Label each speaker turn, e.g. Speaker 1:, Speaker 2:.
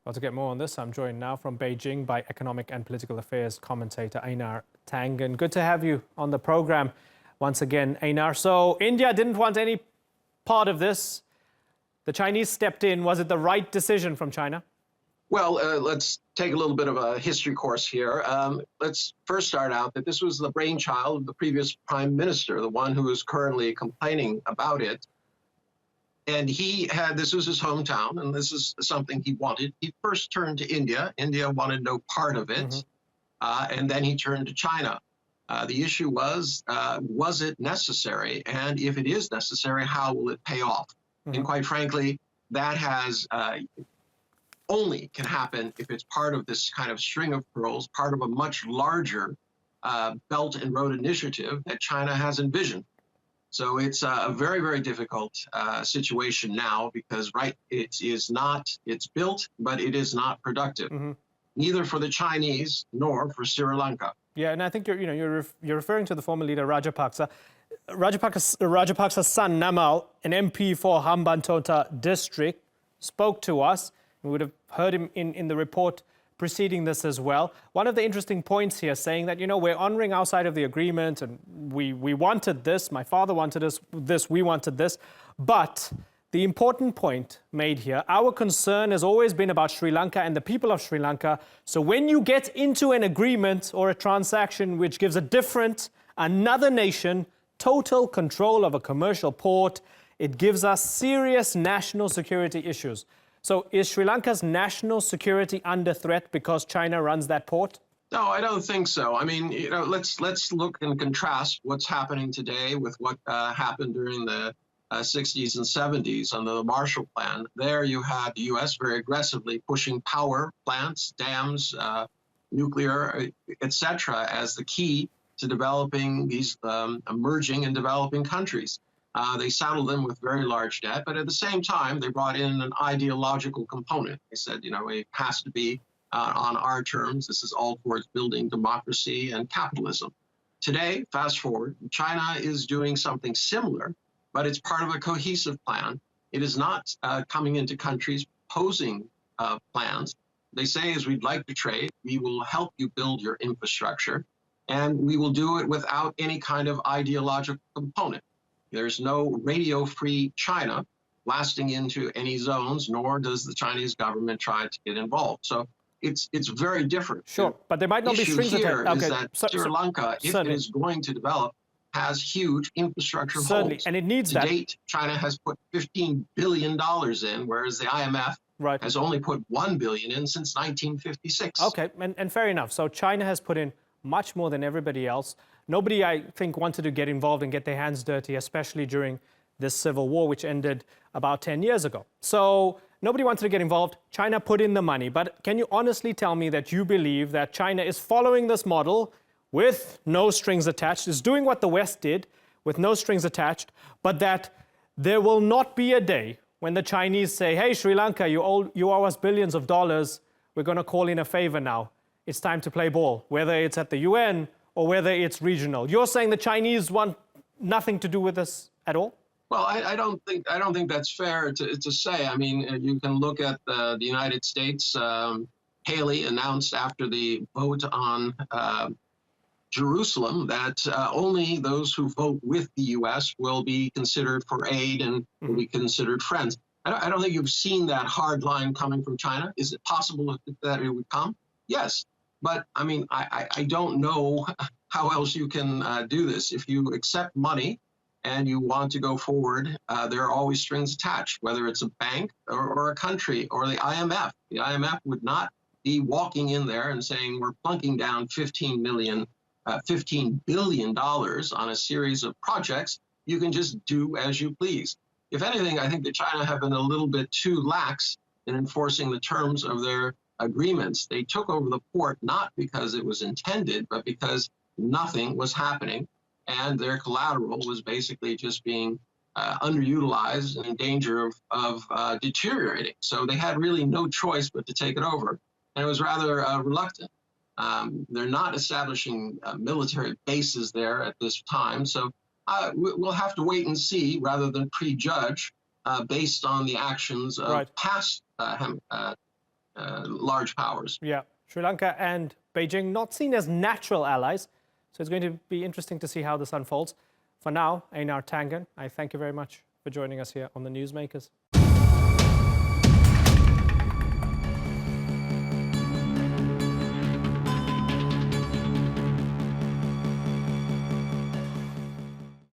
Speaker 1: Well, to get more on this, I'm joined now from Beijing by economic and political affairs commentator Einar Tangen. Good to have you on the program once again, Einar. So India didn't want any part of this. The Chinese stepped in. Was it the right decision from China?
Speaker 2: Well, let's take a little bit of a history course here. Let's first start out that this was the brainchild of the previous prime minister, the one who is currently complaining about it. And this was his hometown, and this is something he wanted. He first turned to India. India wanted no part of it. And then he turned to China. The issue was it necessary? And if it is necessary, how will it pay off? And quite frankly, that has only can happen if it's part of this kind of string of pearls, part of a much larger Belt and Road Initiative that China has envisioned. So it's a very, very difficult situation now because, it's built, but it is not productive, neither for the Chinese nor for Sri Lanka.
Speaker 1: Yeah, and I think you're referring to the former leader Rajapaksa. Rajapaksa's son Namal, an MP for Hambantota district, spoke to us. We would have heard him in the report preceding this as well. One of the interesting points here saying that, we're honoring our side of the agreement and we wanted this, my father wanted this, we wanted this. But the important point made here, our concern has always been about Sri Lanka and the people of Sri Lanka. So when you get into an agreement or a transaction which gives another nation total control of a commercial port, it gives us serious national security issues. So is Sri Lanka's national security under threat because China runs that port?
Speaker 2: No, I don't think so. I mean, let's look and contrast what's happening today with what happened during the 60s and 70s under the Marshall Plan. There you had the U.S. very aggressively pushing power plants, dams, nuclear, etc., as the key to developing these emerging and developing countries. They saddled them with very large debt, but at the same time, they brought in an ideological component. They said, it has to be on our terms. This is all towards building democracy and capitalism. Today, fast forward, China is doing something similar, but it's part of a cohesive plan. It is not coming into countries posing plans. They say, as we'd like to trade, we will help you build your infrastructure, and we will do it without any kind of ideological component. There's no radio-free China lasting into any zones, nor does the Chinese government try to get involved. So it's very different.
Speaker 1: Sure, but there might not be strings attached.
Speaker 2: The issue here is that Sri Lanka, if it is going to develop, has huge infrastructure holes.
Speaker 1: And it needs that.
Speaker 2: To date, China has put $15 billion in, whereas the IMF has only put $1 billion in since 1956.
Speaker 1: Okay, and fair enough. So China has put in much more than everybody else. Nobody, I think, wanted to get involved and get their hands dirty, especially during this civil war, which ended about 10 years ago. So nobody wanted to get involved. China put in the money. But can you honestly tell me that you believe that China is following this model with no strings attached, is doing what the West did with no strings attached, but that there will not be a day when the Chinese say, hey, Sri Lanka, you owe us billions of dollars. We're going to call in a favor now. It's time to play ball, whether it's at the UN or whether it's regional. You're saying the Chinese want nothing to do with this at all?
Speaker 2: Well, I don't think that's fair to say. I mean, you can look at the United States. Haley announced after the vote on Jerusalem that only those who vote with the U.S. will be considered for aid and will be considered friends. I don't think you've seen that hard line coming from China. Is it possible that it would come? Yes. But, I mean, I don't know how else you can do this. If you accept money and you want to go forward, there are always strings attached, whether it's a bank or a country or the IMF. The IMF would not be walking in there and saying, we're plunking down $15 billion on a series of projects. You can just do as you please. If anything, I think that China have been a little bit too lax in enforcing the terms of their agreements. They took over the port not because it was intended, but because nothing was happening, and their collateral was basically just being underutilized and in danger of deteriorating. So they had really no choice but to take it over, and it was rather reluctant. They're not establishing military bases there at this time, so we'll have to wait and see rather than prejudge based on the actions of past large powers.
Speaker 1: Yeah, Sri Lanka and Beijing not seen as natural allies. So it's going to be interesting to see how this unfolds. For now, Einar Tangen, I thank you very much for joining us here on the Newsmakers.